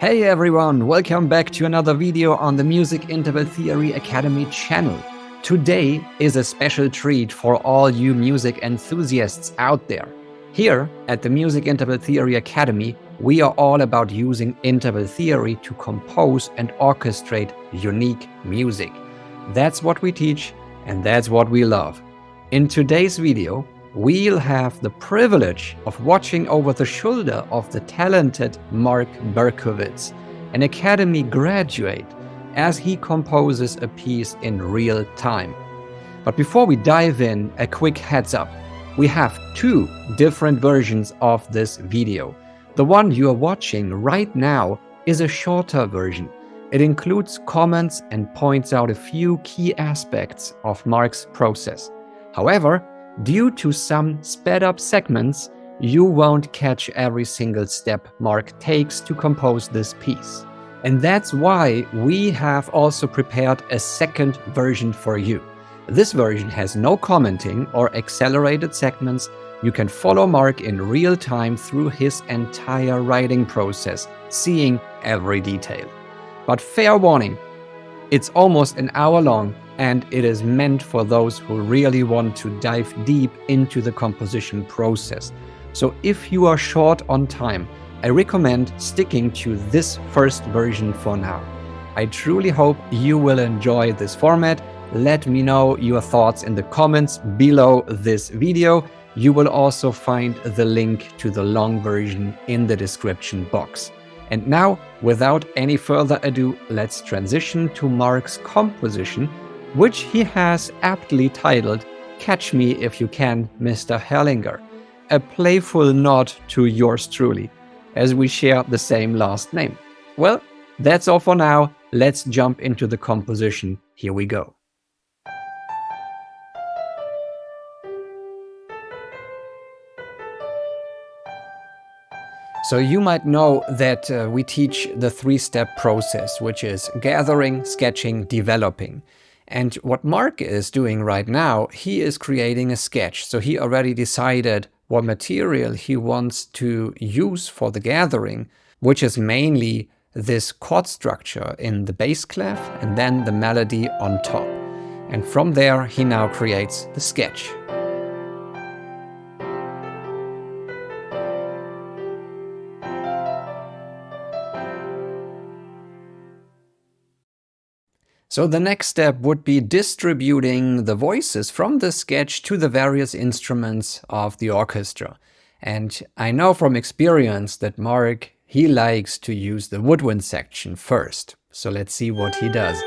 Hey everyone, welcome back to another video on the Music Interval Theory Academy channel. Today is a special treat for all you music enthusiasts out there. Here at the Music Interval Theory Academy, we are all about using interval theory to compose and orchestrate unique music. That's what we teach and that's what we love. In today's video, we'll have the privilege of watching over the shoulder of the talented Marc Bercovitz, an Academy graduate, as he composes a piece in real time. But before we dive in, a quick heads up. We have two different versions of this video. The one you are watching right now is a shorter version. It includes comments and points out a few key aspects of Marc's process. However, due to some sped up segments, you won't catch every single step Marc takes to compose this piece. And that's why we have also prepared a second version for you. This version has no commenting or accelerated segments. You can follow Marc in real time through his entire writing process, seeing every detail. But fair warning, it's almost an hour long, and it is meant for those who really want to dive deep into the composition process. So if you are short on time, I recommend sticking to this first version for now. I truly hope you will enjoy this format. Let me know your thoughts in the comments below this video. You will also find the link to the long version in the description box. And now, without any further ado, let's transition to Marc's composition, which he has aptly titled Catch Me If You Can, Mr. Hellinger, a playful nod to yours truly, as we share the same last name. Well, that's all for now. Let's jump into the composition. Here we go. So you might know that we teach the three-step process, which is gathering, sketching, developing. And what Marc is doing right now, he is creating a sketch. So he already decided what material he wants to use for the gathering, which is mainly this chord structure in the bass clef and then the melody on top. And from there, he now creates the sketch. So the next step would be distributing the voices from the sketch to the various instruments of the orchestra. And I know from experience that Marc, he likes to use the woodwind section first. So let's see what he does.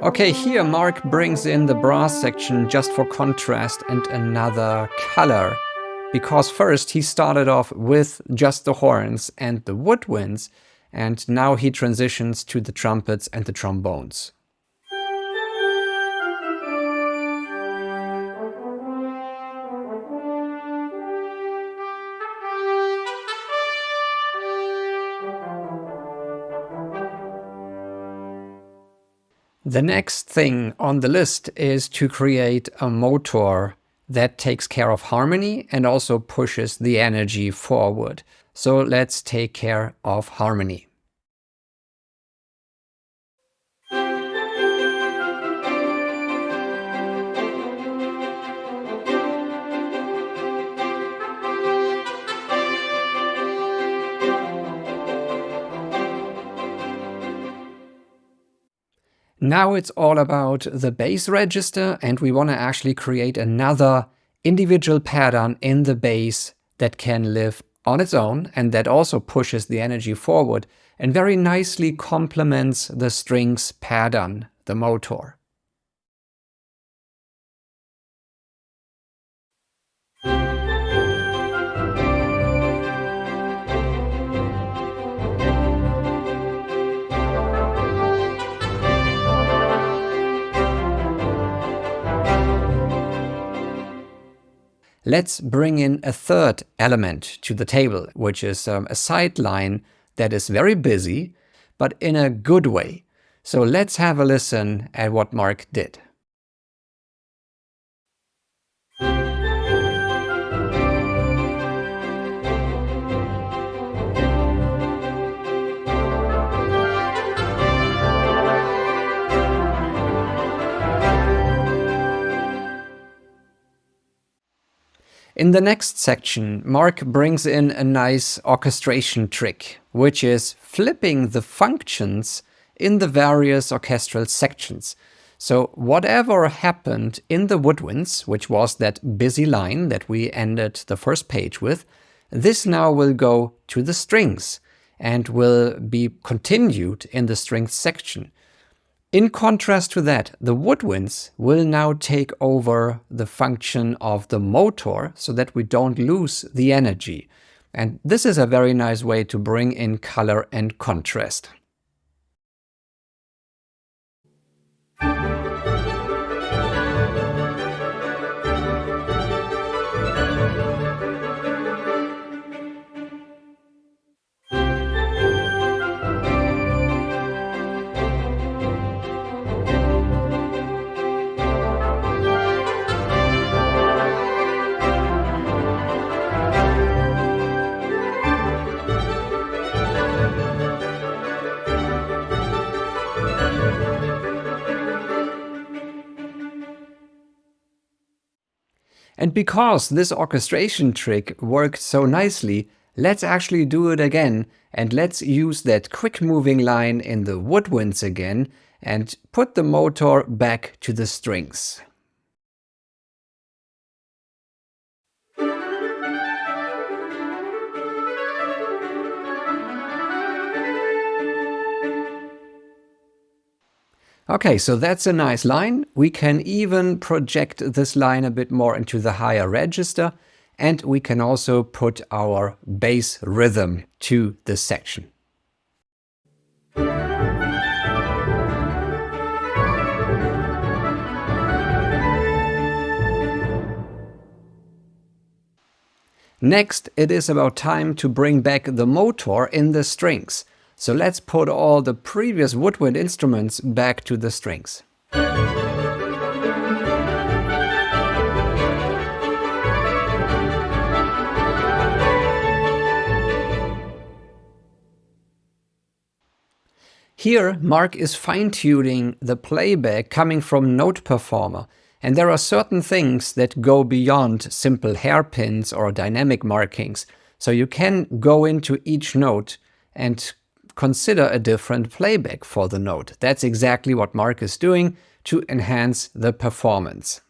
Okay, here Marc brings in the brass section just for contrast and another color, because first he started off with just the horns and the woodwinds, and now he transitions to the trumpets and the trombones. The next thing on the list is to create a motor that takes care of harmony and also pushes the energy forward. So let's take care of harmony. Now it's all about the bass register, and we want to actually create another individual pattern in the bass that can live on its own and that also pushes the energy forward and very nicely complements the strings pattern, the motor. Let's bring in a third element to the table, which is a sideline that is very busy, but in a good way. So let's have a listen at what Marc did. In the next section, Marc brings in a nice orchestration trick, which is flipping the functions in the various orchestral sections. So whatever happened in the woodwinds, which was that busy line that we ended the first page with, this now will go to the strings and will be continued in the strings section. In contrast to that, the woodwinds will now take over the function of the motor so that we don't lose the energy. And this is a very nice way to bring in color and contrast. And because this orchestration trick worked so nicely, let's actually do it again, and let's use that quick moving line in the woodwinds again and put the motor back to the strings. Okay, so that's a nice line. We can even project this line a bit more into the higher register, and we can also put our bass rhythm to this section. Next, it is about time to bring back the motor in the strings. So let's put all the previous woodwind instruments back to the strings. Here, Marc is fine-tuning the playback coming from Note Performer, and there are certain things that go beyond simple hairpins or dynamic markings, so you can go into each note and consider a different playback for the note. That's exactly what Marc is doing to enhance the performance.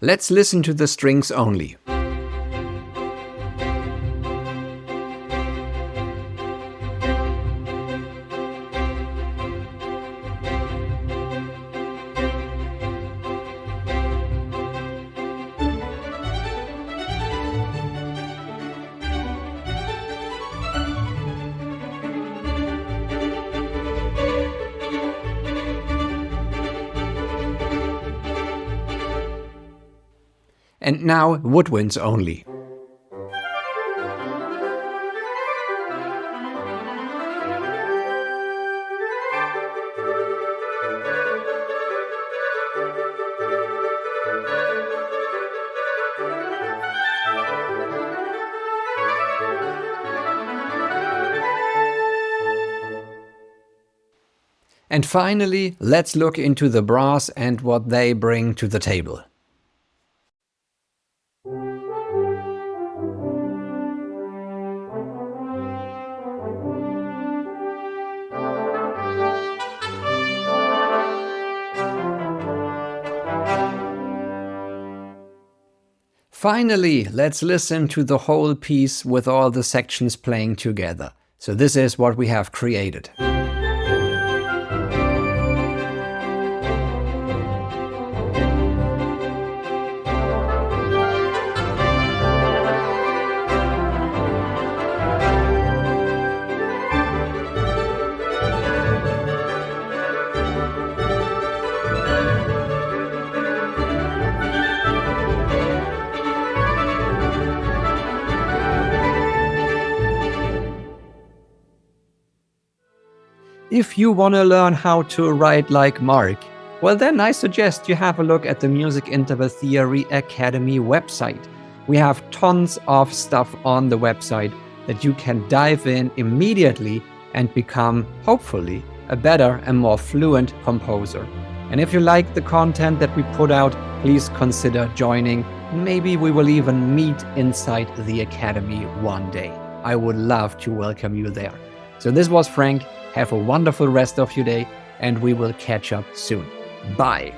Let's listen to the strings only. And now woodwinds only. And finally, let's look into the brass and what they bring to the table. Finally, let's listen to the whole piece with all the sections playing together. So this is what we have created. If you want to learn how to write like Marc, well then I suggest you have a look at the Music Interval Theory Academy website. We have tons of stuff on the website that you can dive in immediately and become, hopefully, a better and more fluent composer. And if you like the content that we put out, please consider joining. Maybe we will even meet inside the Academy one day. I would love to welcome you there. So this was Frank. Have a wonderful rest of your day, and we will catch up soon. Bye.